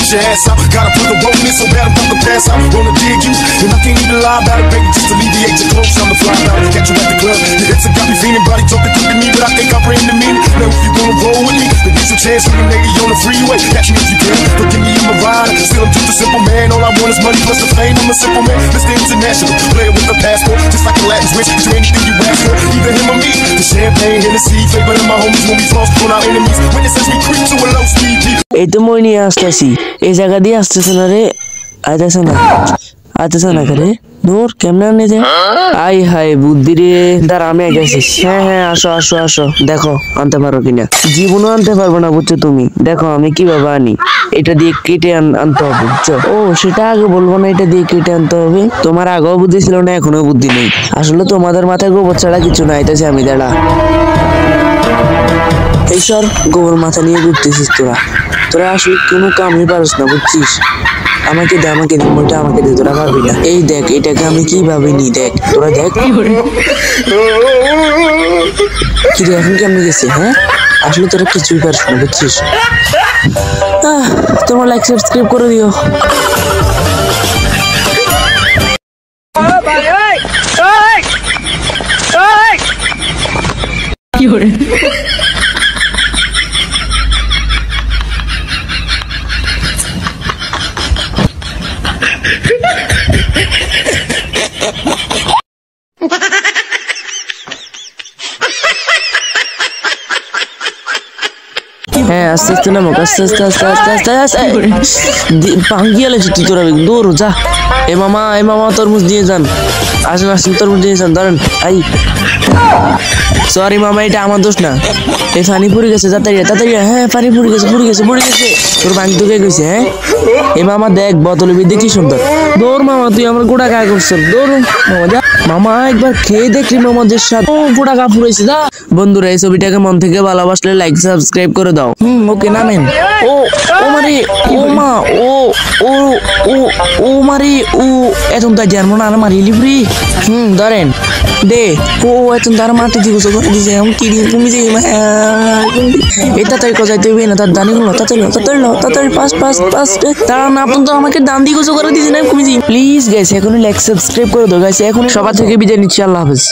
push your ass out. Gotta put the roll in so bad I'm about to pass out. Wanna dig you, and I can't even lie about it, baby. Just alleviate your clothes, I'm the fly out. Catch you at the club, your hips have got me feeling. Body talking quick to me, but I think I bring the meaning. Now if you gonna roll with me, then get some chance with a lady on the freeway. Catch me if you can, but give me in my ride. Still I'm just a simple man, all I want is money plus the fame. I'm a simple man, Mr. International, player with a passport, just like a Latin switch. Do anything you ask for, either him or me. The champagne, Hennessy, flavor of my homies when we floss on our enemies. Witnesses we creep to a low speed. এই তো মই নিয়ে আসতেছি, এই জায়গা দিয়ে আসতেছে না রে, আইতেছে না করে দূর কেমন আনে যে আই হাই বুদ্ধি রে। দাঁড়া আমি গেছি। হ্যাঁ আসো দেখো আনতে পারো কিনা। জীবনও আনতে পারবো না বুঝছো তুমি, দেখো আমি কিভাবে আনি। এটা দিয়ে কেটে আনতে হবে বুঝছো। ও সেটা আগে বলবো না, এটা দিয়ে কেটে আনতে হবে। তোমার আগেও বুদ্ধি ছিল না, এখনো বুদ্ধি নেই। আসলে তোমাদের মাথায় গোবর ছাড়া কিছু নাই, তাইছে আমি দাঁড়া এইসব গোবর মাথা নিয়ে ঘুরতেছিস তোরা আসলে কোনো কামই পারস না বুঝছিস। আমাকে দে মোটা আমাকে দে, তোরা পারবি না। এই দেখ এটাকে আমি কিভাবে নি, দেখ তোরা দেখ কি রে এখন কেমন গেছে। হ্যাঁ আসলে তোরা কিছুই পারস না বুঝছিস। তোমরা লাইক সাবস্ক্রাইব করে দিও। কি করে হ্যাঁ আস্তে নামক, আস্তে ভাঙ্গিয়া লাগছে তুই তোরা দৌড় যা। এ মামা তরমুজ দিয়ে যান, আসেন তরমুজ দিয়ে যান, ধরেন। আই সরি মামা, এটা আমার দোষ না। এই পানি পড়ে গেছে, তাড়াতাড়ি হ্যাঁ পানি পড়ে গেছে। তোর ভাঙ তোকে গেছে। হ্যাঁ এ মামা দেখ বোতলের বিদ্যে কি সুন্দর। দৌড় মামা, তুই আমার গোড়া গা করছ, দৌড় মামা যা। মামা একবার খেয়ে দেখলি মামাদের সাথে গোড়া গা ফুরাইছে যা। বন্ধুরা এই ছবিটাকে মন থেকে ভালোবাসলে লাইক সাবস্ক্রাইব করে দাও। ওকে নামেন। ও মারে ও মা ও মারে ও এখন তাই জানবো না আর মারিলি ফ্রি। ধরেন দে ও এখন তার মাটি দিবস করে দিছে এখন কি তুমি যে এটা তাই কজাইতে হবে না, তার দানি গুলো তাড়াতাড়ি পাস তারা না আপনি তো আমাকে দান দিয়ে গোছো করে দিয়েছেন। প্লিজ গাইস এখন লাইক সাবস্ক্রাইব করে দাও গাইস। এখন সবার থেকে বিদায় নিচ্ছি, আল্লাহ হাফেজ।